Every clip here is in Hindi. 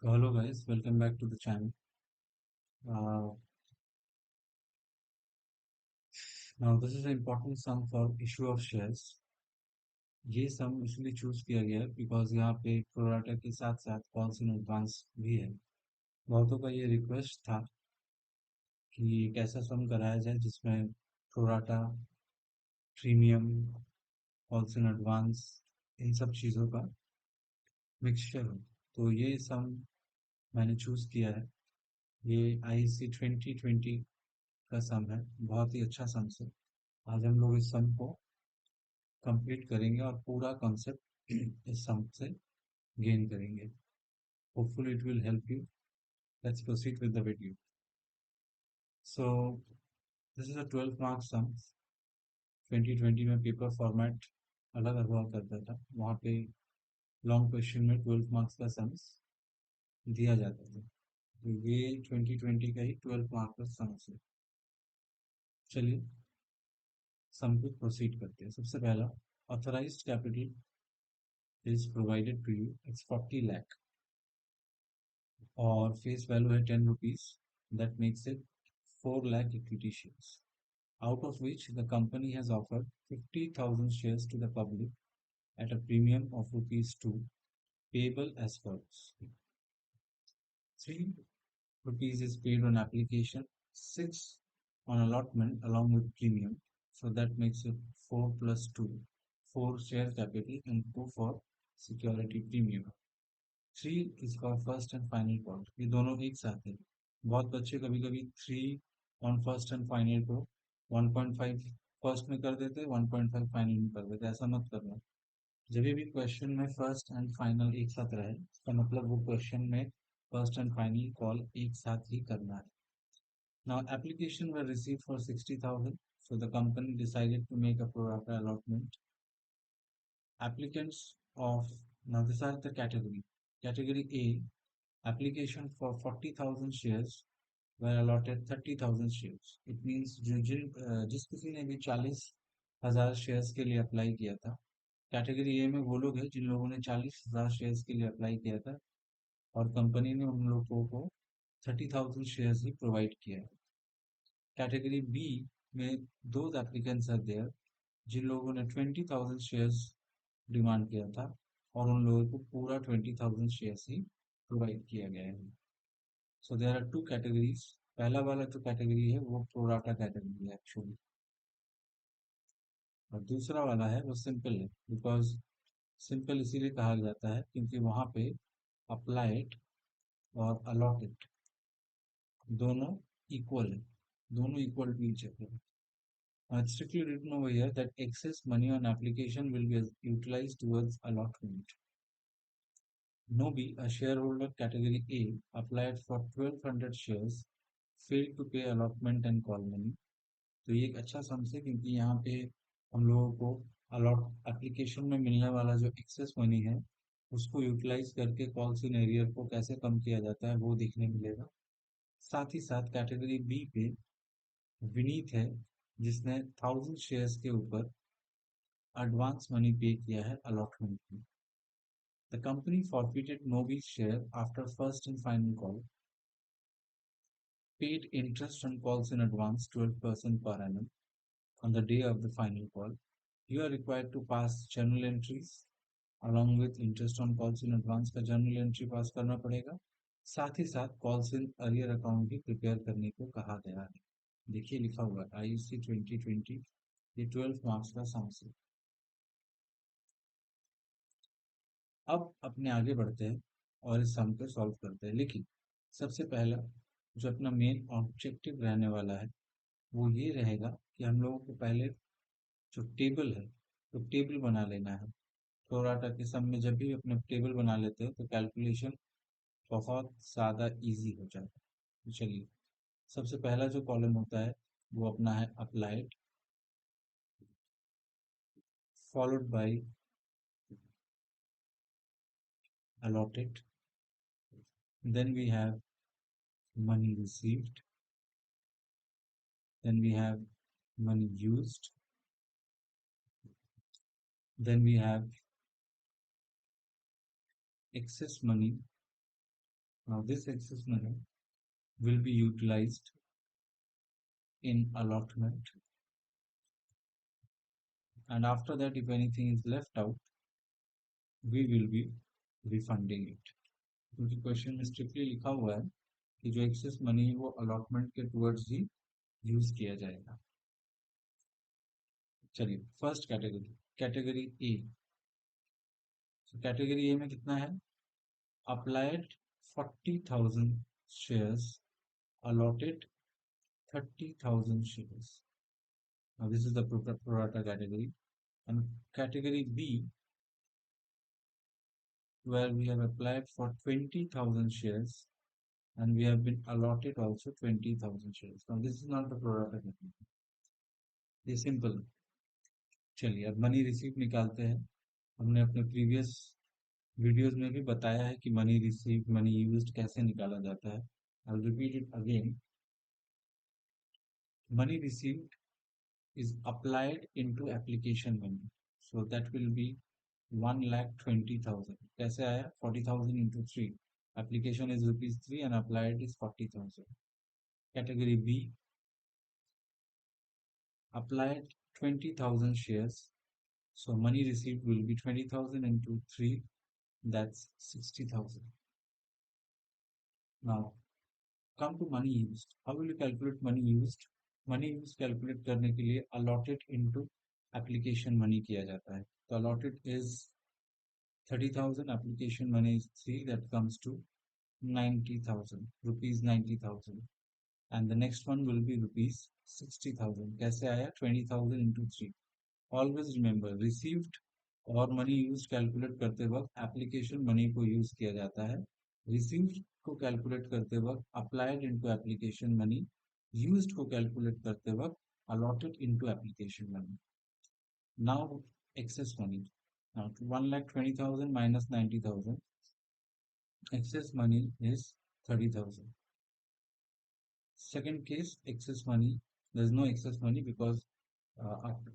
Hello guys, welcome back to the channel. Uh, Now this is an important sum for issue of shares. ये सम इसलिए चूज किया गया है बिकॉज यहाँ पे प्रोराटा के साथ साथ कॉल्स इन एडवांस भी है। बहुतों का ये रिक्वेस्ट था कि एक ऐसा सम कराया जाए जिसमें pro rata, premium, calls in advance in सब चीज़ों का मिक्सचर हो। तो ये सम मैंने चूज किया है। ये आईसी 2020 का सम है, बहुत ही अच्छा सम है। आज हम लोग इस सम को कंप्लीट करेंगे और पूरा कॉन्सेप्ट इस सम से गेन करेंगे। Hopefully it will help you. Let's proceed with the video. So this is a 12 marks sum. 2020 में पेपर फॉर्मेट अलग हुआ करता था, वहाँ पे लॉन्ग क्वेश्चन में 12 मार्क्स का सम्स दिया जाता था। तो ये 2020 का ही 12 मार्क्स का सम्स है। चलिए सम पे प्रोसीड करते हैं। सबसे पहला, authorised capital is provided to you, it's 40 lakh और फेस वैल्यू है 10 rupees. That makes it 4 lakh equity shares, out of which the company has offered 50,000 shares to the public at a premium of rupees 2, payable as follows. 3 rupees is paid on application, 6 on allotment along with premium. So that makes it 4 plus 2, 4 share capital and 2 for security premium. 3 is for first and final call, ये दोनों एक साथ है। बहुत बच्चे कभी कभी 3 ऑन फर्स्ट एंड फाइनल को 1.5 फर्स्ट में कर देते, 1.5 फाइनल में कर देते। ऐसा मत करना। जब भी क्वेश्चन में फर्स्ट एंड फाइनल एक साथ रहे, इसका मतलब वो क्वेश्चन में फर्स्ट एंड फाइनल कॉल एक साथ ही करना है। Now application were received for 60,000, so the company decided to make a pro rata allotment. Applicants of, now these are the category. Category A, application for 40,000 shares were allotted 30,000 shares. It means जिस किसी ने भी 40,000 शेयर्स के लिए अप्लाई किया था, कैटेगरी ए में वो लोग हैं जिन लोगों ने 40,000 शेयर्स के लिए अप्लाई किया था और कंपनी ने उन लोगों को 30,000 शेयर्स ही प्रोवाइड किया है। कैटेगरी बी में दो एप्लीकेंट्स आर देयर जिन लोगों ने 20,000 शेयर्स डिमांड किया था और उन लोगों को पूरा 20,000 शेयर्स ही प्रोवाइड किया गया है। So there are two categories. पहला वाला जो कैटेगरी है वो प्रोराटा कैटेगरी है एक्चुअली, और दूसरा वाला है वो सिंपल है। बिकॉज सिंपल इसीलिए कहा जाता है क्योंकि वहाँ पे अप्लाइड और अलॉटेड दोनों इक्वल है, दोनों equal to each other. It's strictly written over here that excess money on application will be utilized towards allotment. Nobi, a shareholder category A, applied for 1,200 shares, failed to pay allotment and call money. तो ये एक अच्छा सम्स है क्योंकि यहाँ पे हम लोगों को अलॉट एप्लीकेशन में मिलने वाला जो एक्सेस मनी है उसको यूटिलाइज करके कॉल्स इन एरियर को कैसे कम किया जाता है वो देखने मिलेगा। साथ ही साथ कैटेगरी बी पे विनीत है जिसने 1,000 शेयर्स के ऊपर एडवांस मनी पे किया है अलॉटमेंट में। The company forfeited Novi's share after first and final call, paid interest on calls in advance 12% per annum on the day of the final call. You are required to pass journal entries along with interest on calls in advance का जर्नल एंट्री पास करना पड़ेगा। साथ ही साथ कॉल्स इन अरियर अकाउंट भी प्रिपेयर करने को कहा गया है। देखिए लिखा हुआ है आईयूसी 2020, ये 12 मार्क्स का सम है। अब अपने आगे बढ़ते हैं और इस सम को सॉल्व करते हैं, लेकिन सबसे पहला जो अपना मेन ऑब्जेक्टिव रहने वाला है वो ये रहेगा कि हम लोगों को पहले जो टेबल है तो टेबल बना लेना है। प्रोराटा के सम में जब भी अपने टेबल बना लेते हैं तो कैलकुलेशन बहुत ज़्यादा इजी हो जाता है। तो चलिए, सबसे पहला जो कॉलम होता है वो अपना है applied, followed by allotted, then we have money received, then we have money used, then we have excess money Now this excess money will be utilized in allotment, and after that if anything is left out, we will be refunding it. क्योंकि क्वेश्चन में स्ट्रिक्टली लिखा हुआ है कि जो एक्सेस मनी है वो अलॉटमेंट के टुवर्ड्स ही यूज किया जाएगा। चलिए first category, category A. Category A में कितना है? Applied 40,000 shares, allotted 30,000 shares. Now this is the pro rata category. And category B, where we have applied for 20,000 shares and we have been allotted also 20,000 shares. Now this is not the pro rata category. ये सिंपल। चलिए अब मनी रिसीव निकालते हैं। हमने अपने प्रीवियस वीडियोस में भी बताया है कि मनी रिसीव, मनी यूज्ड कैसे निकाला जाता है। I will repeat it again. Money received is applied into application money, so that will be 1,20,000। कैसे आया? 40,000 into 3, application is rupees 3 and applied is 40,000। category B, applied 20,000 shares, so money received will be 20,000 into 3, that's 60,000। now come to money used। how will you calculate money used? Money use calculate करने के लिए allotted into application money किया जाता है। तो allotted is 30,000, application money is 3, that comes to 90,000 rupees, 90,000, and the next one will be rupees 60,000। कैसे आया? 20,000 into 3। always remember, received और मनी यूज कैलकुलेट करते वक्त एप्लीकेशन मनी को यूज किया जाता है। रिसीव्ड को कैलकुलेट करते वक्त applied into application money, used को कैलकुलेट करते वक्त allotted into application money। now excess money, now 1,20,000 minus 90,000, excess money is 30,000। second case, excess money, there is no excess money because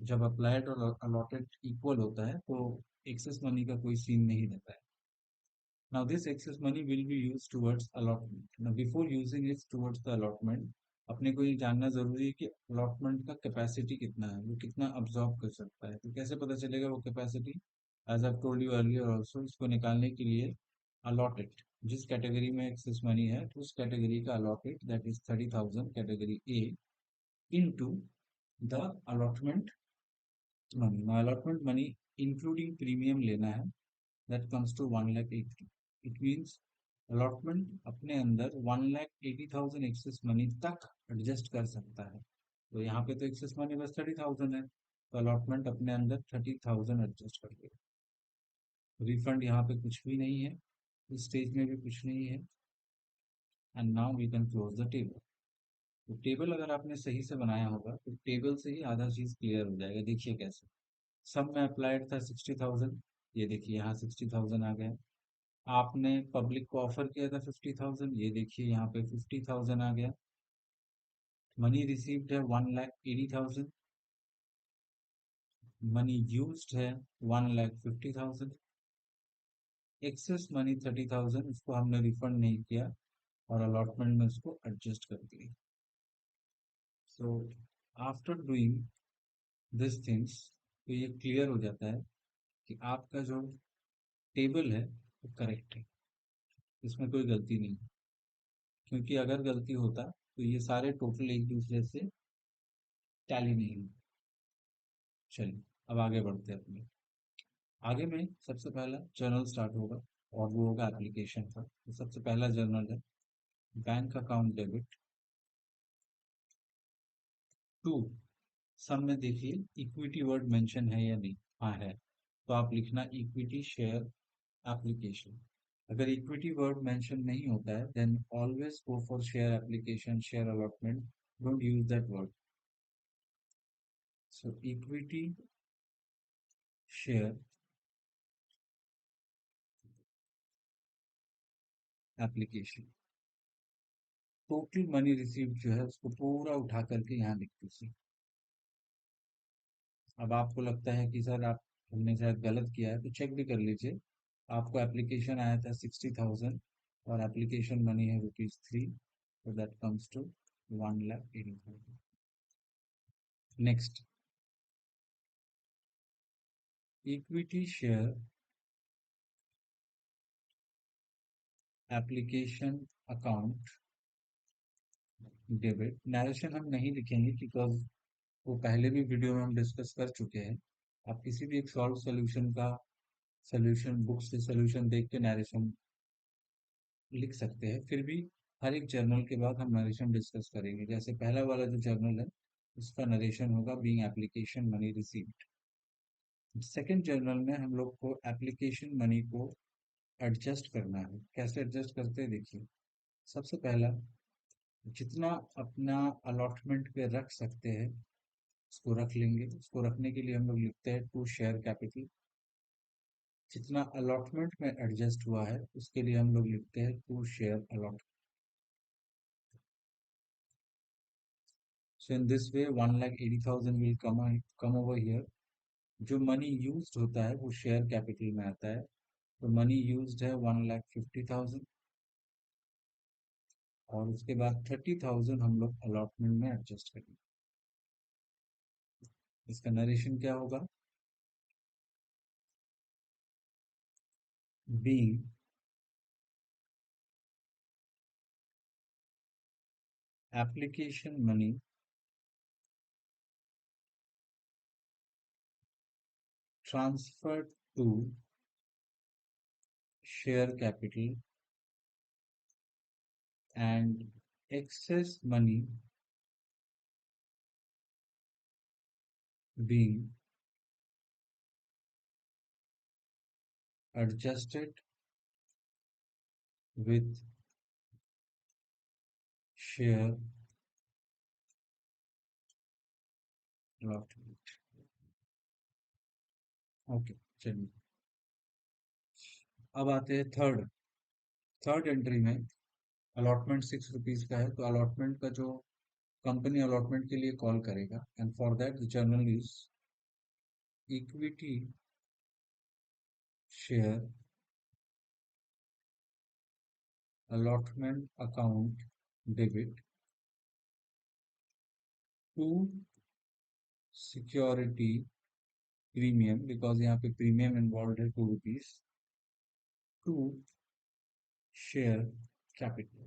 जब अप्लाइड और allotted इक्वल होता है तो excess money का कोई सीन नहीं रहता है। now this excess money will be used towards allotment। now before using it towards the allotment, अपने को ये जानना जरूरी है कि allotment का कैपेसिटी कितना है, वो कितना अब्सॉर्ब कर सकता है। तो कैसे पता चलेगा वो capacity? As I told you earlier also, इसको निकालने के लिए allotted, जिस कैटेगरी में एक्सेस मनी है तो उस कैटेगरी का allotted, that is 30,000, category A, into the allotment money। now allotment money including premium लेना है, that comes to 1,80,000। it means allotment अपने अंदर 1,80,000 एक्सेस मनी तक एडजस्ट कर सकता है। तो यहाँ पे तो एक्सेस मनी बस 30,000 है, तो अलॉटमेंट अपने अंदर 30,000 एडजस्ट कर देगा। रिफंड यहाँ पे कुछ भी नहीं है, इस स्टेज में भी कुछ नहीं है। And now we can close the table. तो टेबल अगर आपने सही से बनाया होगा तो टेबल से ही आधा चीज क्लियर हो जाएगा। देखिए कैसे, सब में अप्लाइड था 60,000, ये देखिए यहाँ 60,000 आ गया। आपने पब्लिक को ऑफर किया था 50,000, ये देखिए यहाँ पे 50,000 आ गया। मनी रिसीव्ड है 1,80,000, मनी यूज्ड है 1,50,000, एक्सेस मनी 30,000, उसको हमने रिफंड नहीं किया और अलॉटमेंट में उसको एडजस्ट कर दिया। So after doing this things, तो ये क्लियर हो जाता है कि आपका जो टेबल है वो करेक्ट है, इसमें कोई गलती नहीं। क्योंकि अगर गलती होता तो ये सारे टोटल एक दूसरे से टैली नहीं होते। चलिए अब आगे बढ़ते हैं अपने। आगे में सबसे पहला जर्नल स्टार्ट होगा और वो होगा एप्लीकेशन का। तो सबसे पहला जर्नल है बैंक अकाउंट डेबिट टू। सब में देखिए इक्विटी वर्ड मेंशन है या नहीं? हाँ है, तो आप लिखना इक्विटी शेयर एप्लीकेशन। अगर इक्विटी वर्ड मेंशन नहीं होता है then always go for share application, share allotment, don't use that word. So equity share application. Total money receive जो है उसको पूरा उठा करके यहाँ लिख दीजिए। अब आपको लगता है कि सर आप हमने शायद गलत किया है, तो चेक भी कर लीजिए। आपको एप्लीकेशन आया था 60,000, और एप्लीकेशन मनी है ₹3, so that comes to 1,80,000. Next, equity share application account debit. Narration हम नहीं लिखेंगे बिकॉज वो पहले भी वीडियो में हम डिस्कस कर चुके हैं. आप किसी भी एक सॉल्व सोल्यूशन का सोल्यूशन बुक से सोल्यूशन देख के नरेशन लिख सकते हैं. फिर भी हर एक जर्नल के बाद हम नरेशन डिस्कस करेंगे. जैसे पहला वाला जो जर्नल है उसका नरेशन होगा being application money received. Second journal में हम लोग को एप्लीकेशन मनी को एडजस्ट करना है. कैसे एडजस्ट करते हैं देखिए. सबसे पहला, जितना अपना अलॉटमेंट पे रख सकते हैं उसको रख लेंगे. उसको रखने के लिए हम लोग लिखते हैं टू शेयर कैपिटल. जितना अलॉटमेंट में एडजस्ट हुआ है उसके लिए हम लोग लिखते हैं to share allot. So in this way 1,80,000 will come over here. जो मनी यूज्ड होता है वो शेयर कैपिटल में आता है. तो मनी यूज्ड है 1,50,000 और उसके बाद 30,000 हम लोग अलॉटमेंट में एडजस्ट करेंगे. इसका नरेशन क्या होगा. Being application money transferred to share capital and excess money being adjusted with share allotment. Okay, चलिए अब आते हैं थर्ड एंट्री में. अलॉटमेंट ₹6 का है तो अलॉटमेंट का जो कंपनी अलॉटमेंट के लिए कॉल करेगा and for that the journal is equity share allotment account debit to security premium because यहाँ पे प्रीमियम इन्वॉल्व है ₹2 to share capital.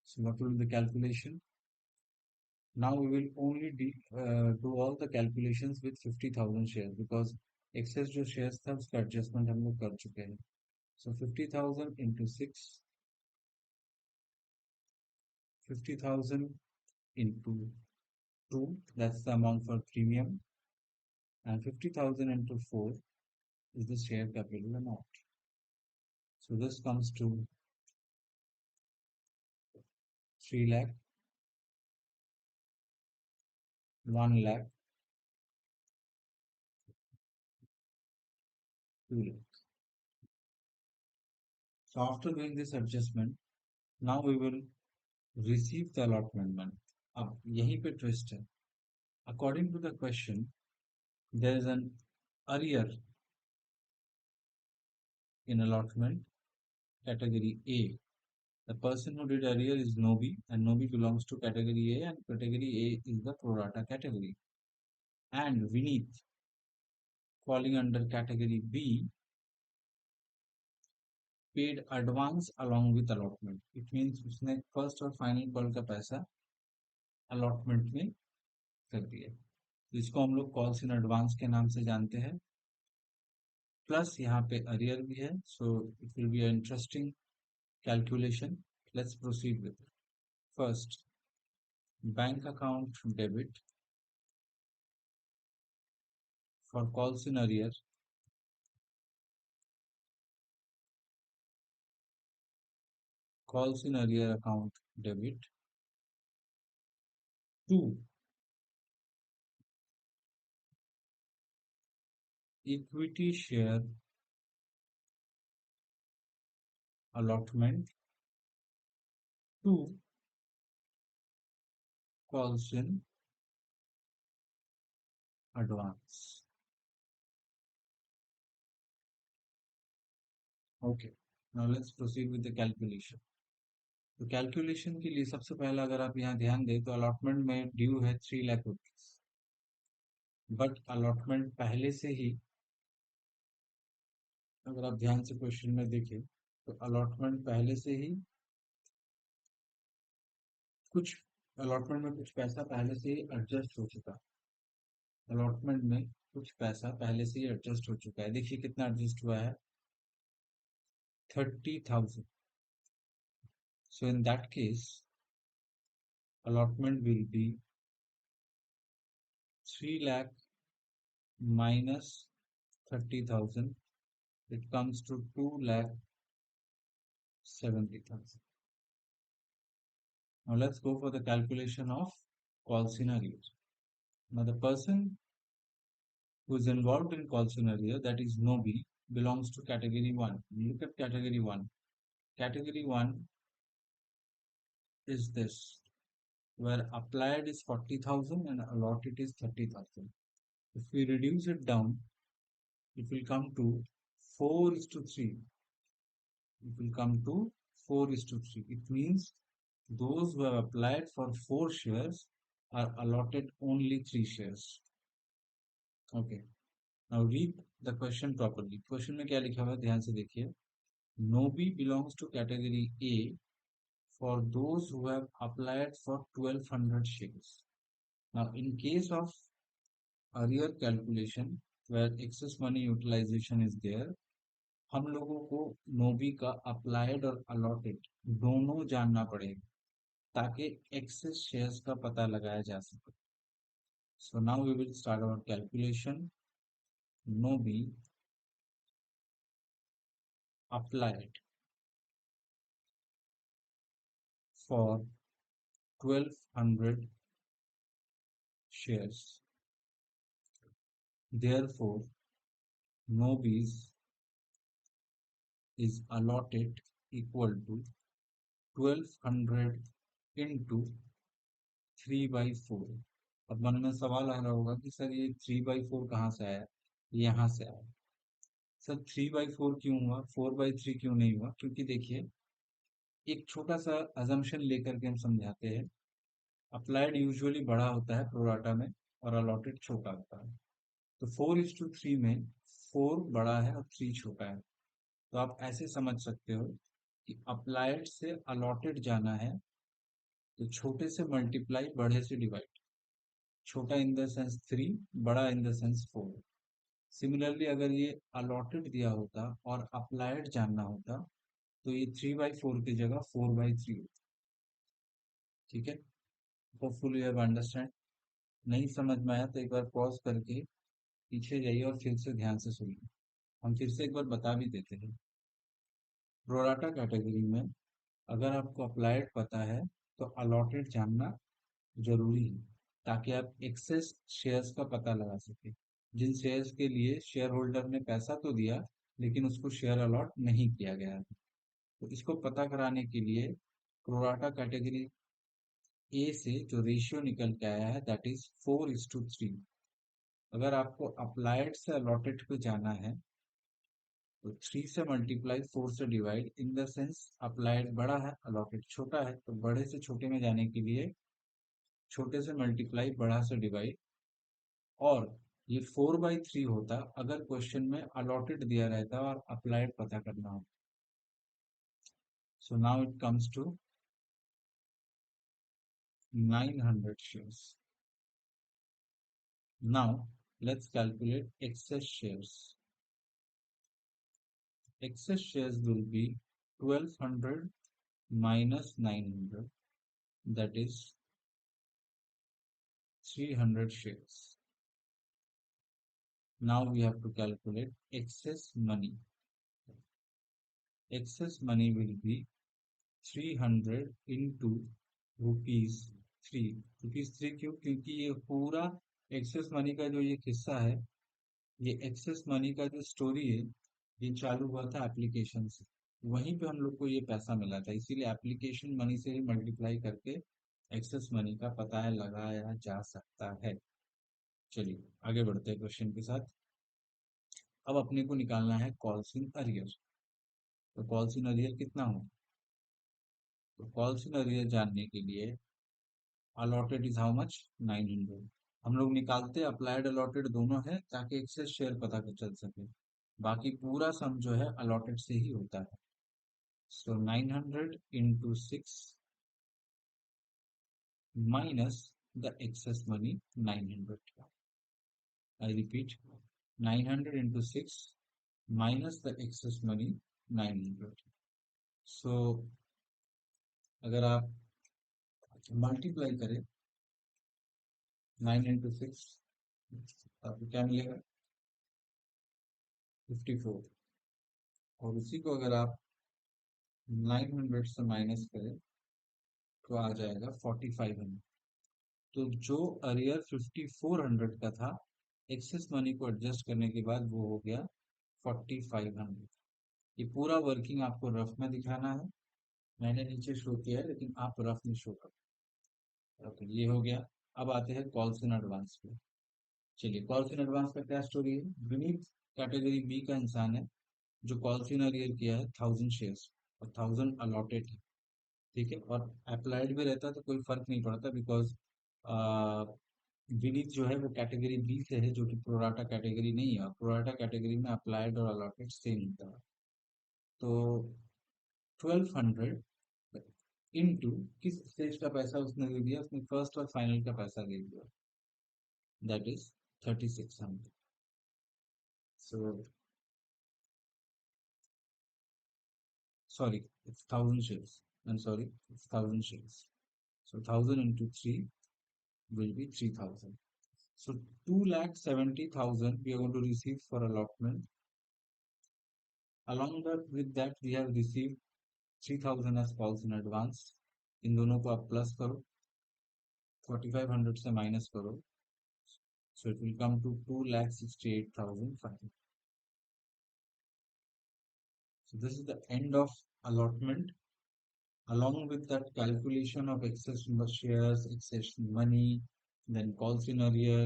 So what will be the calculation? Now we will only do all the calculations with 50,000 shares because excess जो shares था उसका adjustment हम लोग कर चुके हैं. So 50,000 into 6, 50,000 into 2, that's the amount for premium, and 50,000 into 4 is the share capital amount. So this comes to 3 lakh, 1 lakh, 2 lakh. So after doing this adjustment, now we will receive the allotment money. अब यहीं पे twist है. According to the question, there is an arrear in allotment category A. The person who did arrear is Nobi, and Nobi belongs to category A, and category A is the pro rata category. And Vineet, falling under category B, paid advance along with allotment. It means उसने फर्स्ट और फाइनल कॉल का पैसा अलॉटमेंट में कर दिया. तो इसको हम लोग कॉल्स इन एडवांस के नाम से जानते हैं. प्लस यहाँ पे अरियर भी है. So it will be interesting calculation. Let's proceed with. First, bank account debit for calls in arrear. Calls in arrear account debit to equity share allotment to calls in advance. Okay, now let's proceed with the calculation. तो कैलकुलेशन के लिए सबसे पहला अगर आप यहाँ ध्यान दें तो अलॉटमेंट में ड्यू है 3 लाख रुपीज, बट अलॉटमेंट पहले से ही, अगर आप ध्यान से क्वेश्चन में देखें तो अलॉटमेंट पहले से ही कुछ, अलॉटमेंट में कुछ पैसा पहले से ही एडजस्ट हो चुका, अलॉटमेंट में कुछ पैसा पहले से ही एडजस्ट हो चुका है। देखिए कितना एडजस्ट हुआ है, 30,000। So in that case allotment will be 3 lakh minus 30,000. It comes to 2 lakh 70,000. Now let's go for the calculation of call scenarios. Now the person who is involved in call scenario, that is Nobi, belongs to category 1. Look at category 1. Category 1 is this, where applied is 40,000 and allotted is 30,000. If we reduce it down, it will come to 4:3. It will come to 4:3. It means those who have applied for 4 shares are allotted only 3 shares. Okay. Now read the question properly. Question में क्या लिखा हुआ है ध्यान से देखिए. Nobi belongs to category A for those who have applied for 1200 shares. Now in case of earlier calculation where excess money utilization is there, हम लोगों को नोबी का अप्लाइड और अलॉटेड दोनों जानना पड़ेगा ताकि एक्सेस शेयर्स का पता लगाया जा सके. So now we will start our calculation. Nobi applied for 1200 shares. Therefore, Nobis is allotted equal to 1200 into 3/4. अब मन में सवाल आ रहा होगा कि सर ये 3/4 कहाँ से आया, यहाँ से आया. सर 3/4 क्यों हुआ, 4/3 क्यों नहीं हुआ? क्योंकि देखिए एक छोटा सा अजम्पशन लेकर के हम समझाते हैं. अप्लाइड यूजुअली बड़ा होता है प्रोराटा में और अलॉटेड छोटा होता है. तो 4:3 में 4 बड़ा है और 3 छोटा है. तो आप ऐसे समझ सकते हो कि अप्लाइड से अलॉटेड जाना है तो छोटे से मल्टीप्लाई बड़े से डिवाइड. छोटा इन द सेंस 3, बड़ा इन द सेंस 4. सिमिलरली अगर ये अलॉटेड दिया होता और अप्लाइड जानना होता तो ये 3/4 की जगह 4/3 होता. ठीक है, होपफुली यू हैव अंडरस्टैंड. नहीं समझ में आया तो एक बार पॉज करके पीछे जाइए और फिर से ध्यान से सुनिए. हम फिर से एक बार बता भी देते हैं. प्रोराटा कैटेगरी में अगर आपको अप्लाइड पता है तो अलॉटेड जानना जरूरी है ताकि आप एक्सेस शेयर्स का पता लगा सके. जिन शेयर्स के लिए शेयर होल्डर ने पैसा तो दिया लेकिन उसको शेयर अलॉट नहीं किया गया है, तो इसको पता कराने के लिए प्रोराटा कैटेगरी ए से जो रेशियो निकल के आया है दैट इज 4:3. अगर आपको अप्लाइड से अलॉटेड पे जाना है तो 3 से मल्टीप्लाई 4 से divide, in the sense applied बड़ा है अलॉटेड छोटा है, तो बड़े से छोटे में जाने के लिए छोटे से मल्टीप्लाई बड़ा से डिवाइड. और ये 4/3 होता अगर क्वेश्चन में अलॉटेड दिया रहता और अप्लाइड पता करना हो. So now it comes to 900 shares. Now let's calculate excess shares. Excess shares will be 1200 minus 900, that is 300 shares. Now we have to calculate excess money. Excess money will be 300 into rupees 3. Rupees 3 क्यों? क्योंकि ये पूरा एक्सेस मनी का जो ये किस्सा है, ये एक्सेस मनी का जो स्टोरी है, ये चालू हुआ था एप्लीकेशन से. वहीं पे हम लोग को ये पैसा मिला था, इसीलिए एप्लीकेशन मनी से ही मल्टीप्लाई करके एक्सेस मनी का पता है लगाया जा सकता है. चलिए आगे बढ़ते हैं क्वेश्चन के साथ. अब अपने को निकालना है कॉल्स इन अरियर. तो कॉल्स इन अरियर कितना हो? तो कॉल्स इन अरियर जानने के लिए अलॉटेड इज हाउ मच? 900। हम लोग निकालते अप्लाइड अलॉटेड दोनों है ताकि एक्सेस शेयर पता कर चल सके। बाकी पूरा सम जो है अलॉटेड से ही होता है। सो 900 into 6 minus the excess money 900. I repeat, 900 into 6 minus the excess money 900. So अगर आप मल्टीप्लाई करें 9 इंटू 6 आपको क्या मिलेगा? 54। और उसी को अगर आप 900 से माइनस करें तो आ जाएगा 4500। तो जो अरियर 5400 का था, एक्सेस मनी को एडजस्ट करने के बाद वो हो गया 4500। ये पूरा वर्किंग आपको रफ में दिखाना है। मैंने नीचे शो किया है लेकिन आप रफ में शो करो। ओके, ये हो गया। अब आते हैं कॉल्स इन एडवांस पे। चलिए, कॉल्स इन एडवांस का क्या स्टोरी है? विनीत कैटेगरी बी का इंसान है जो कॉल्स इन अरियर किया है 1000 शेयर्स, और 1000 अलॉटेड है। ठीक है, और अप्लाइड भी रहता तो कोई फर्क नहीं पड़ता, बिकॉज विनीत जो है वो कैटेगरी बी से है, जो कि प्रोराटा कैटेगरी नहीं है। प्रोराटा कैटेगरी में अप्लाइड और अलॉटेड सेम होता है। तो 1200 इनटू किस स्टेज का पैसा उसने दे दिया? उसने फर्स्ट और फाइनल का पैसा दे दिया, that is 3600। So sorry, it's 1000 shares. I am sorry, it's 1000 shares. So 1000 into 3 will be 3000. So 2,70,000 we are going to receive for allotment. Along with that we have received 3000 as calls in advance. इन दोनों को आप प्लस करो, 4500 से माइनस करो, so it will come to 2,68,500. So this is the end of allotment. Along with that calculation of excess shares, excess money, then calls in arrear.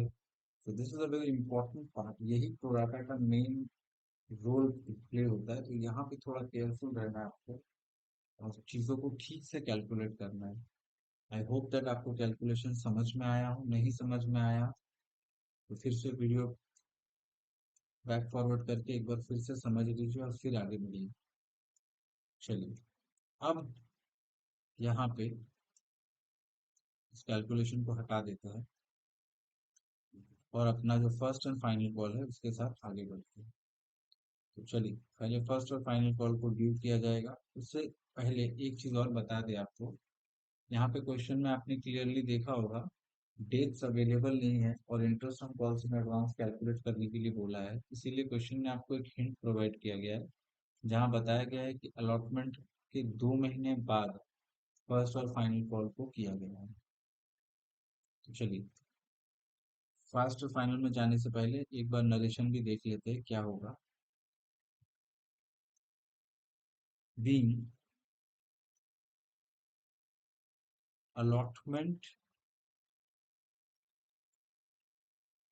So this is a very important part. यही प्रोराटा का मेन रोल प्ले होता है। तो यहाँ पे थोड़ा केयरफुल रहना है आपको और चीजों को ठीक से कैलकुलेट करना है। आई होप दैट आपको कैलकुलेशन समझ में आया हो। नहीं समझ में आया तो फिर से वीडियो बैक फॉरवर्ड करके एक बार फिर से समझ लीजिए और फिर आगे बढ़िए। चलिए, अब यहाँ पे इस कैलकुलेशन को हटा देते हैं और अपना जो फर्स्ट एंड फाइनल कॉल है उसके साथ आगे बढ़ते हैं। तो चलिए, पहले फर्स्ट और फाइनल कॉल को ड्यू किया जाएगा। उससे पहले एक चीज और बता दें आपको। यहाँ पे क्वेश्चन में आपने क्लियरली देखा होगा, डेट्स अवेलेबल नहीं है और interest on calls in advance calculate करने के लिए बोला है। इसीलिए क्वेश्चन में आपको एक हिंट प्रोवाइड किया गया है, जहाँ बताया गया है कि अलॉटमेंट के 2 महीने बाद फर्स्ट और फाइनल कॉल को किया गया है। तो चलिए, फर्स्ट और फाइनल में जाने से पहले एक बार नरेशन भी देख लेते हैं क्या होगा। Being allotment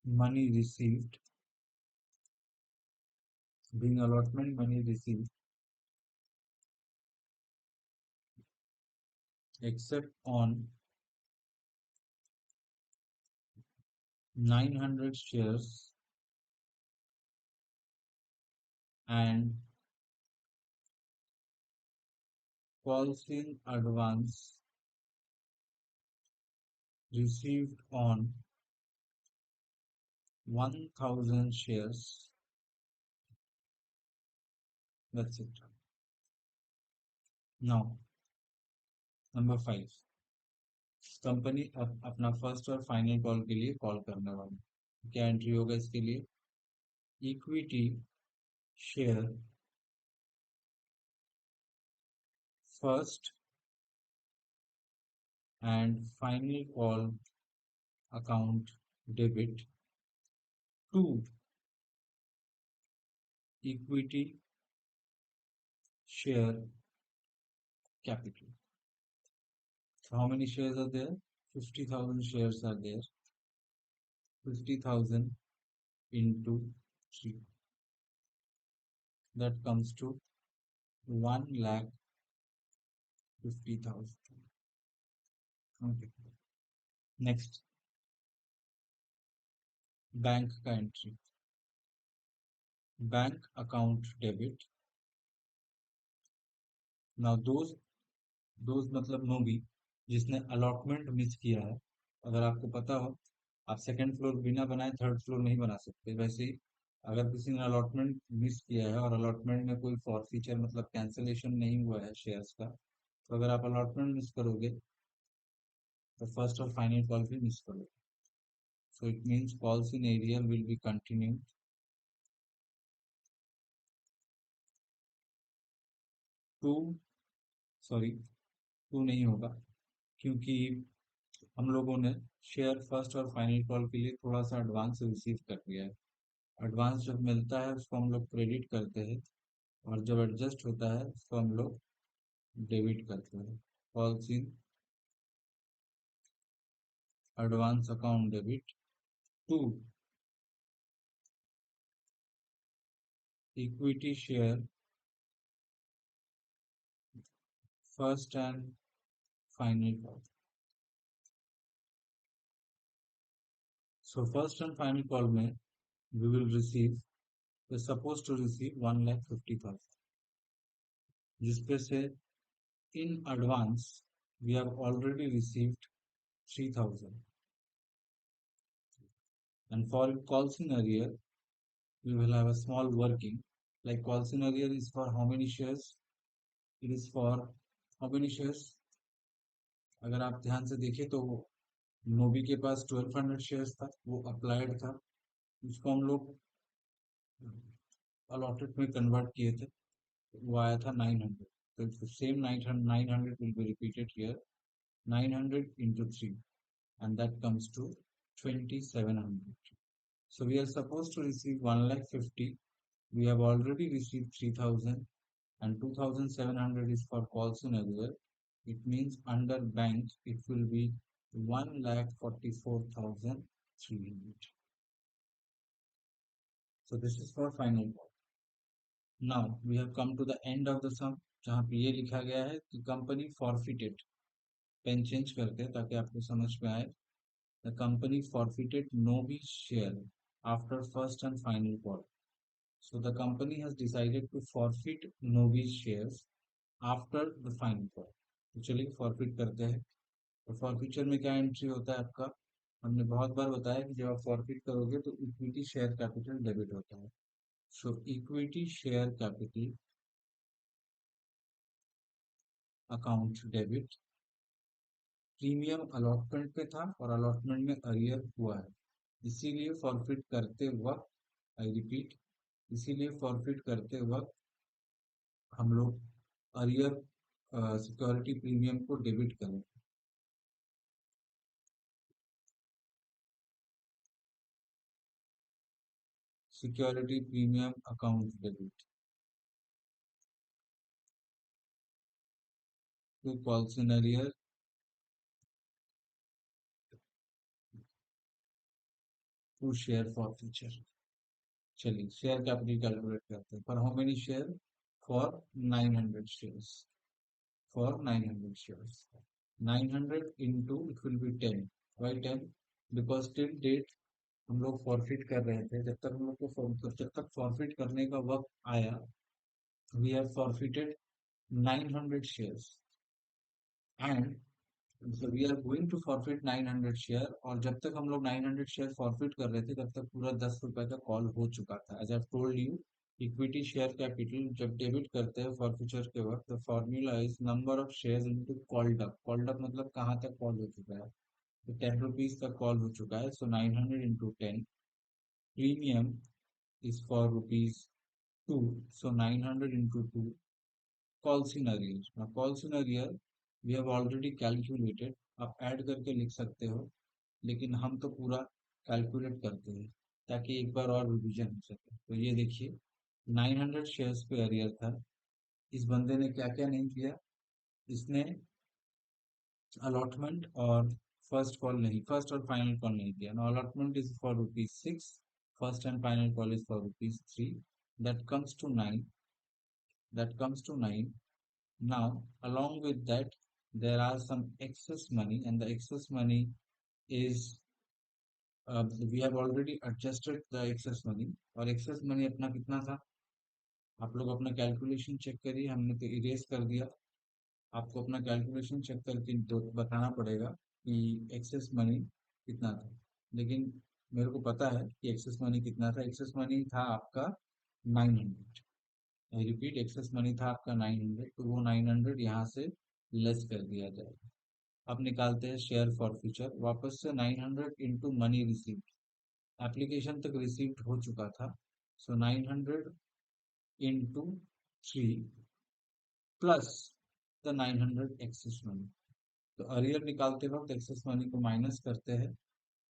money received, being allotment money received except on 900 shares and calls in advance received on 1000 shares. That's it. Now, number 5, company अपना फर्स्ट और फाइनल कॉल के लिए कॉल करने वाली। क्या एंट्री होगा इसके लिए? Equity share first and final call account debit to equity share capital. So how many shares are there? 50,000 shares are there. 50,000 into 3. That comes to 1,50,000. Okay, next, bank का entry, bank account debit. Now those मतलब नो बी, जिसने अलॉटमेंट मिस किया है। अगर आपको पता हो, आप सेकंड फ्लोर बिना बनाए थर्ड फ्लोर नहीं बना सकते। वैसे ही अगर किसी ने अलॉटमेंट मिस किया है और अलॉटमेंट में कोई फॉरफीचर मतलब कैंसलेशन नहीं हुआ है शेयर्स का, तो अगर आप अलॉटमेंट मिस करोगे तो फर्स्ट और फाइनल कॉल भी मिस करोगे। So it means calls in arrear will be continue to, sorry, to नहीं होगा, क्योंकि हम लोगों ने शेयर फर्स्ट और फाइनल कॉल के लिए थोड़ा सा एडवांस रिसीव कर लिया है। एडवांस जब मिलता है उसको हम लोग क्रेडिट करते हैं, और जब एडजस्ट होता है उसको हम लोग डेबिट करते हैं। Calls in advance account debit to equity share first and final call. So first and final call में we will receive, suppose to receive 1,50,000, जिसपे से in advance we have already received 3,000, and for calls in arrear we will have a small working. Like calls in arrear is for how many shares? It is for how many shares? अगर आप ध्यान से देखें तो नोबी के पास 1,200 शेयर्स था, वो अप्लाइड था, उसको हम लोग अलॉटेड में कन्वर्ट किए थे, वो आया था 900। तो same 900 will be repeated here, 900 into 3, and that comes to 2,700. So we are supposed to receive 1,50,000. We have already received 3,000, and 2,700 is for calls in arrear. It means under bank it will be 1,44,300. So this is for final call. Now we have come to the end of the sum, जहाँ पे ये लिखा गया है कि कंपनी फॉरफिटेड, पेन चेंज करके ताकि आपको समझ में आए। The company forfeited Nobi share after first and final call. So the company has decided to forfeit Nobi's shares after the final call. तो चलिए फॉरफिट करते हैं। तो फॉरफिचर में क्या एंट्री होता है आपका? हमने बहुत बार बताया कि जब आप फॉरफिट करोगे तो इक्विटी शेयर कैपिटल डेबिट होता है। So equity share capital account debit, premium allotment पे था और अलॉटमेंट में अरियर हुआ है, इसीलिए फॉरफिट करते वक्त, आई रिपीट, इसीलिए फॉरफिट करते वक्त हम लोग अरियर सिक्योरिटी प्रीमियम को डेबिट करें। Security premium account debit to calls in arrear to share forfeiture. चलिए शेयर कैपिटल कैलकुलेट करते हैं। For how many share? For 900 shares, for 900 shares, 900 into it will be 10। why 10? because till date हम लोग फॉरफिट कर रहे थे, जब तक हम लोग को जब तक फॉरफिट करने का वक्त आया, we have forfeited 900 shares, and so we are going to forfeit 900 share. और जब तक हम लोग 900 शेयर फॉरफिट कर रहे थे तब तक पूरा 10 रुपए का कॉल हो चुका था। As I told you, equity share capital जब डेबिट करते हैं फॉरफिचर के वक्त, the formula is number of shares into called up. Called up मतलब कहाँ तक कॉल हो चुका है, तो 10 रुपीज तक कॉल हो चुका है। सो 900 into 10, premium is for rupees 2, so 900 into 2, calls in arrears। now calls in arrear we have already calculated, आप ऐड करके लिख सकते हो, लेकिन हम तो पूरा कैलकुलेट करते हैं ताकि एक बार और रिवीजन हो सके। तो ये देखिए 900 शेयर्स पे अरियर था। इस बंदे ने क्या क्या नहीं किया, इसने अलॉटमेंट और फर्स्ट कॉल नहीं, फर्स्ट और फाइनल कॉल नहीं किया। No, allotment is for rupees 6, first and final call is for rupees 3, that comes to 9। that comes to 9. Now, along with that, there are some excess money, and the excess money is we have already adjusted the excess money. और excess money अपना कितना था? आप लोग अपना कैलकुलेशन चेक करिए, हमने तो इरेज कर दिया। आपको अपना कैलकुलेशन चेक करके तो बताना पड़ेगा कि एक्सेस मनी कितना था। लेकिन मेरे को पता है कि एक्सेस मनी कितना था। एक्सेस मनी था आपका 900। आई रिपीट, एक्सेस मनी था आपका 900, तो वो 900 यहाँ से लेस कर दिया जाएगा। अब निकालते हैं शेयर फॉर फ्यूचर। वापस से 900 इंटू मनी रिसीव्ड, एप्लीकेशन तक रिसीव्ड हो चुका था। सो 900 into 3 plus the 900 excess money. तो अरियर निकालते वक्त एक्सेस मनी को माइनस करते हैं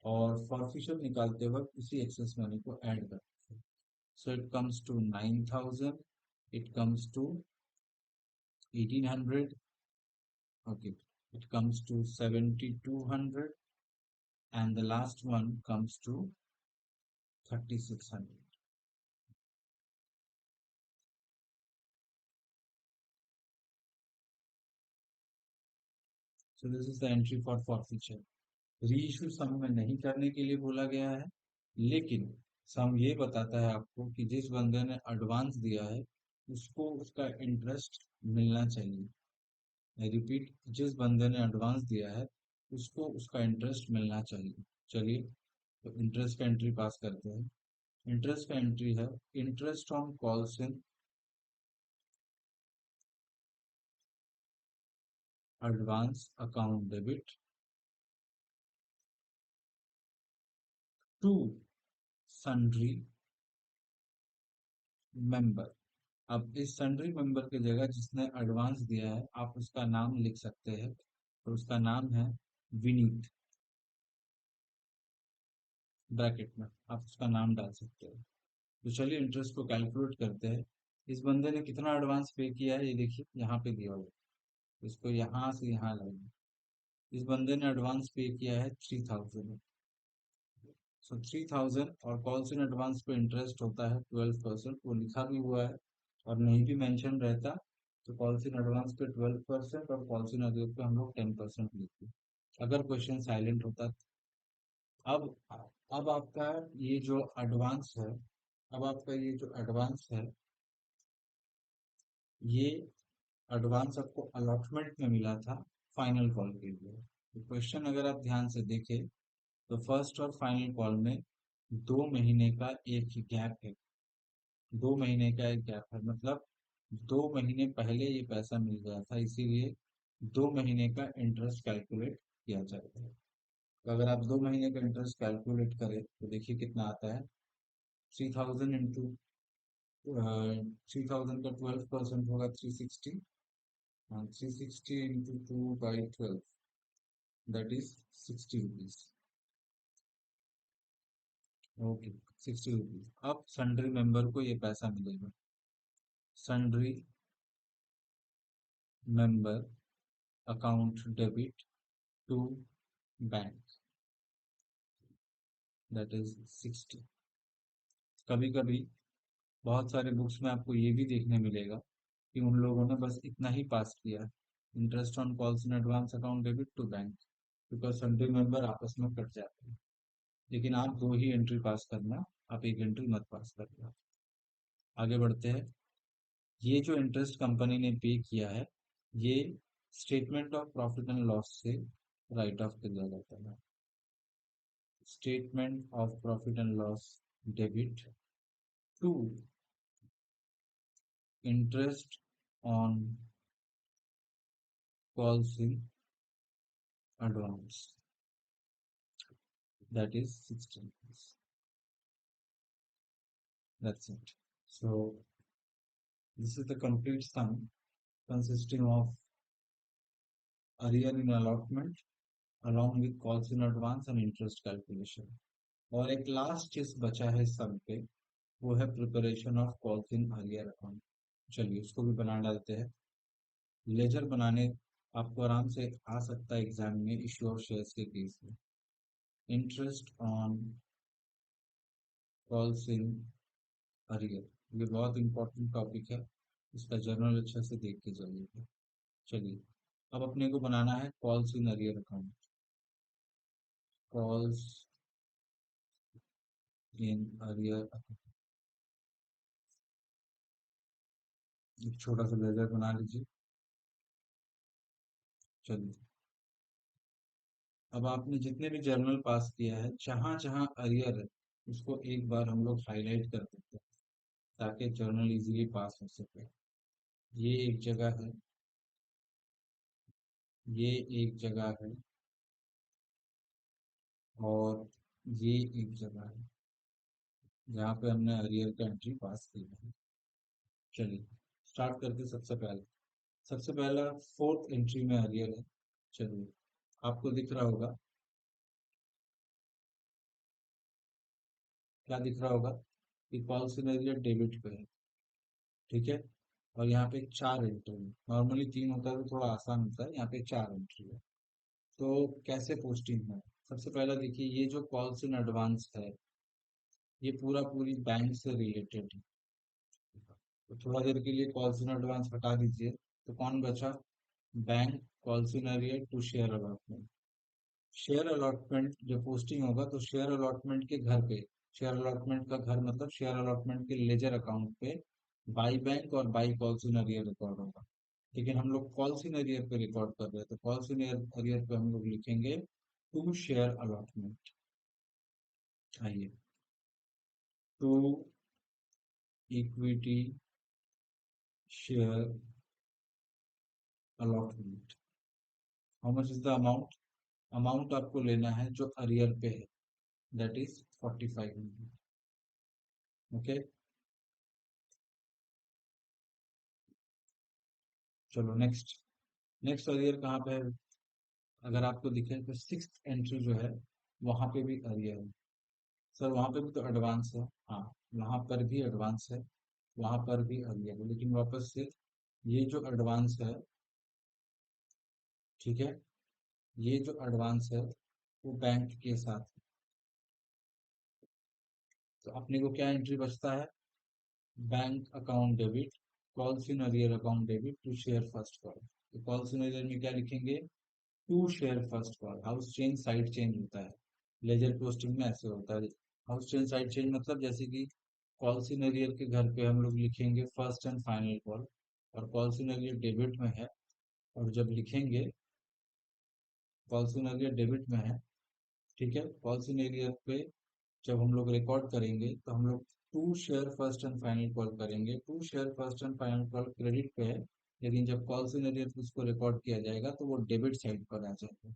और फॉरफिशर निकालते वक्त उसी एक्सेस मनी को ऐड करते हैं। So it comes to 9000, it comes to 1800, okay, it comes to 7200, and the last one comes to 3600. So this is the entry for forfeiture. Reissue sum में नहीं करने के लिए बोला गया है, लेकिन सम ये बताता है आपको कि जिस बंदे ने एडवांस दिया है उसको उसका इंटरेस्ट मिलना चाहिए। आई रिपीट, जिस बंदे ने एडवांस दिया है उसको उसका इंटरेस्ट मिलना चाहिए। चलिए, तो इंटरेस्ट का एंट्री पास करते हैं। इंटरेस्ट का एंट्री है interest on calls in advance account debit to sundry member. अब इस सन्ड्री मेंबर की जगह जिसने एडवांस दिया है आप उसका नाम लिख सकते हैं, तो उसका नाम है विनीत। ब्रैकेट में आप उसका नाम डाल सकते हैं। तो चलिए इंटरेस्ट को कैलकुलेट करते हैं। इस बंदे ने कितना एडवांस पे किया है ये देखिए, यहाँ पे दिया हुआ है। इसको यहाँ से यहाँ लाइए। इस बंदे ने एडवांस पे किया है 3000। सो 3000, और कॉल्स इन एडवांस पे इंटरेस्ट होता है 12%, वो लिखा भी हुआ है। और नहीं भी मेंशन रहता तो कॉल्स इन एडवांस पे 12% और कॉल्स इन अरियर पे हम लोग 10% लिखते हैं, अगर क्वेश्चन साइलेंट होता तो। अब अब आपका ये जो एडवांस है, अब आपका ये जो एडवांस है, ये एडवांस आपको अलॉटमेंट में मिला था फाइनल कॉल के लिए। तो क्वेश्चन अगर आप ध्यान से देखें तो फर्स्ट और फाइनल कॉल में 2 महीने का एक ही गैप है। 2 महीने का एक गैप है, मतलब 2 महीने पहले ये पैसा मिल गया था, इसीलिए 2 महीने का इंटरेस्ट कैलकुलेट किया जाता है। तो अगर आप 2 महीने का इंटरेस्ट कैलकुलेट करें तो देखिए कितना आता है। 3000 इंटू 3000 का 12% होगा 360, 360 into 2/12, that is 60 rupees. Okay, 60 rupees. अब सन्ड्री मेंबर को ये पैसा मिलेगा। Sundry member account debit to bank, that is 60। कभी कभी बहुत सारे बुक्स में आपको ये भी देखने मिलेगा कि उन लोगों ने बस इतना ही पास किया, interest on calls in advance account debit to bank, because sundry member आपस में कट जाते हैं। लेकिन आप 2 ही एंट्री पास करना, आप एक एंट्री मत पास करना। आगे बढ़ते हैं। ये जो इंटरेस्ट कंपनी ने पे किया है ये statement of profit and loss से राइट ऑफ कर दिया जाता है। Statement of profit and loss debit to interest on calls in advance, that is 16 rupees. That's it. So this is the complete sum consisting of arrear in allotment along with calls in advance and interest calculation. और एक लास्ट चीज बचा है सम पे, वो है preparation of calls in arrear account. चलिए उसको भी बना डालते हैं। लेजर बनाने आपको आराम से आ सकता है एग्जाम में इश्यू ऑफ शेयर्स के केस में। Interest on calls in arrear, ये बहुत इंपॉर्टेंट टॉपिक है। इसका जर्नल अच्छा से देख के जाइएगा। चलिए, अब अपने को बनाना है calls in arrear account. Calls in arrear account, एक छोटा सा लेजर बना लीजिए। चलिए, अब आपने जितने भी जर्नल पास किया है, जहां जहां अरियर है उसको एक बार हम लोग हाईलाइट कर देते हैं ताकि जर्नल इजीली पास हो सके। ये एक जगह है, ये एक जगह है, और ये एक जगह है जहाँ पे हमने अरियर का एंट्री पास किया है। चलिए, स्टार्ट करते हैं। सबसे पहला फोर्थ एंट्री में अरियर है। चलिए, आपको दिख रहा होगा, क्या दिख रहा होगा कि कॉल सिनेरियो डेबिट पे है। ठीक है, और यहाँ पे चार एंट्री है। नॉर्मली तीन होता है तो थोड़ा आसान होता है, यहाँ पे चार एंट्री है। तो कैसे पोस्टिंग है? सबसे पहला देखिए, ये जो कॉल्स इन एडवांस है, ये पूरा पूरी बैंक से रिलेटेड है। तो थोड़ा देर के लिए कॉल्स इन एडवांस हटा दीजिए, तो कौन बचा? Bank, calls in arrear to share allotment. Share allotment जब पोस्टिंग होगा तो शेयर अलॉटमेंट के घर पे, शेयर अलॉटमेंट का घर मतलब शेयर अलॉटमेंट के लेजर अकाउंट पे बाई बैंक और by calls in arrear record होगा। लेकिन हम लोग कॉल्स इन अरियर पे रिकॉर्ड कर रहे हैं, तो कॉल्स इन अरियर पे हम लोग लिखेंगे टू शेयर अलॉटमेंट। आइए, to equity share allotment. How much is the amount? Amount आपको लेना है जो अरियर पे है, दैट इज 4500। ओके, चलो नेक्स्ट। नेक्स्ट अरियर कहाँ पे है? अगर आपको दिखे तो सिक्स एंट्री जो है वहां पे भी अरियर है। सर वहां पे भी तो एडवांस है। हाँ, वहां पर भी एडवांस है, वहां पर भी अरियर है, लेकिन वापस से ये जो एडवांस है, ठीक है, ये जो एडवांस है वो बैंक के साथ है। तो अपने को क्या एंट्री बचता है? Bank account debit, calls in arrear account debit to share first call. तो कॉल्स इन अरियर में क्या लिखेंगे? To share first call. House change side change होता है, लेजर पोस्टिंग में ऐसे होता है। हाउस चेंज साइड चेंज मतलब जैसे कि कॉल सिनेरियर के घर पे हम लोग लिखेंगे फर्स्ट एंड फाइनल कॉल, और कॉल सिनेरियर डेबिट में है, और जब लिखेंगे कॉल सिनेरियर डेबिट में है, ठीक है, कॉल सिनेरियर पे जब हम लोग रिकॉर्ड करेंगे तो हम लोग two share first and final call करेंगे। Two share first and final call credit पे है, लेकिन जब कॉल सिनेरियर पे उसको रिकॉर्ड किया जाएगा तो वो डेबिट साइड पर आ जाएगा।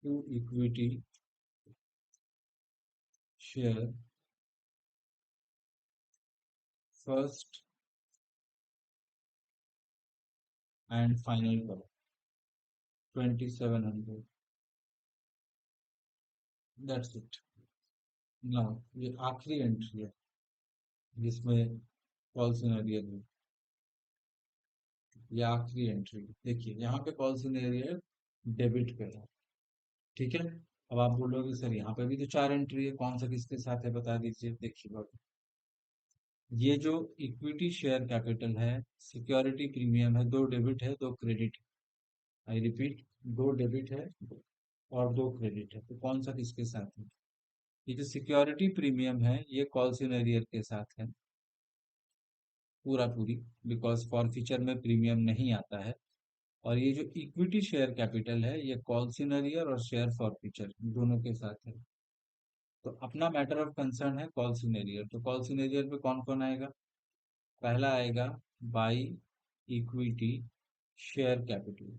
To equity share first and final call 2700। That's it. Now ये आखिरी एंट्री है जिसमें कॉल सिनेरियर है। ये आखिरी एंट्री देखिए, यहाँ पे कॉल सिनेरियर डेबिट पे है। ठीक है, अब आप बोलोगे सर यहाँ पे भी तो चार एंट्री है, कौन सा किसके साथ है बता दीजिए। देखिए बाबू, ये जो इक्विटी शेयर कैपिटल है, सिक्योरिटी प्रीमियम है, दो डेबिट है दो क्रेडिट। आई रिपीट, दो डेबिट है और दो क्रेडिट है, तो कौन सा किसके साथ है? ये जो सिक्योरिटी प्रीमियम है ये कॉल सिनेरियर के साथ है, पूरा पूरी, बिकॉज फॉर फ्यूचर में प्रीमियम नहीं आता है। और ये जो इक्विटी शेयर कैपिटल है ये कॉल सिनेरियर और शेयर फॉर फ्यूचर दोनों के साथ है। तो अपना मैटर ऑफ कंसर्न है कॉल सिनेरियर, तो कॉल सिनेरियर पे कौन कौन आएगा? पहला आएगा बाई इक्विटी शेयर कैपिटल,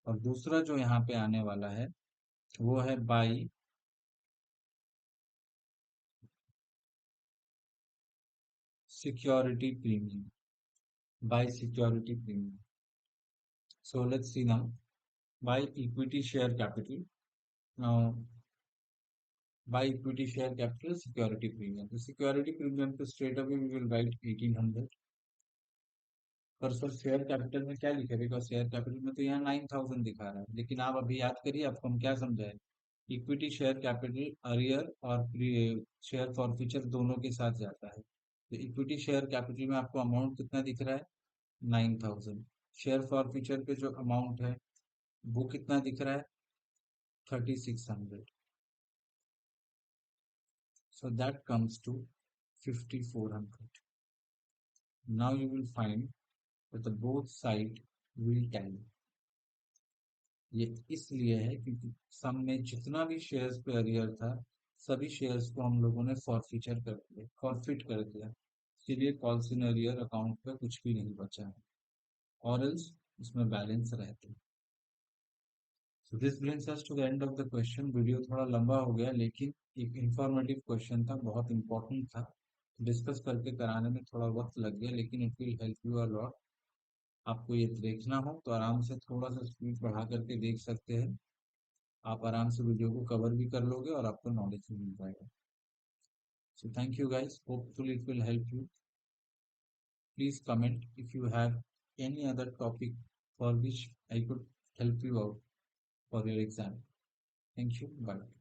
और दूसरा जो यहाँ पे आने वाला है वो है by security premium. By security premium. So let's see now, by equity share capital. Now by equity share capital security premium, तो सिक्योरिटी प्रीमियम पे straight away we will write 1800। पर सर शेयर कैपिटल में क्या लिखे? बिकॉज शेयर कैपिटल में तो यहाँ 9000 दिखा रहा है, लेकिन आप अभी याद करिए आपको हम क्या समझाए। इक्विटी शेयर कैपिटल अरियर और शेयर फॉरफीचर दोनों के साथ जाता है। तो इक्विटी शेयर कैपिटल में आपको अमाउंट कितना दिख रहा है? 9,000। शेयर फॉरफीचर पे जो अमाउंट है वो कितना दिख रहा है? 3,600। So that comes to 5,400. Now you will find that the both side will tally. ये इसलिए है क्योंकि सम में जितना भी शेयर्स पे अरियर था सभी शेयर्स को हम लोगों ने फॉरफीचर कर दिया, फॉरफिट कर दिया। इसलिए कॉल्स इन अरियर अकाउंट पे कुछ भी नहीं बचा है, और एल्स उसमें बैलेंस रहते। So this brings us to the end of the question. Video थोड़ा लंबा हो गया लेकिन एक इंफॉर्मेटिव क्वेश्चन था, बहुत इंपॉर्टेंट था। डिस्कस करके कराने में थोड़ा वक्त लग गया लेकिन it will help you a lot. आपको ये देखना हो तो आराम से थोड़ा सा स्पीड बढ़ा करके देख सकते हैं। आप आराम से वीडियो को कवर भी कर लोगे और आपको नॉलेज भी मिल जाएगा। So thank you guys, hopefully it will help you. Please comment if you have any other topic for which I could help you out for your exam. Thank you. Bye.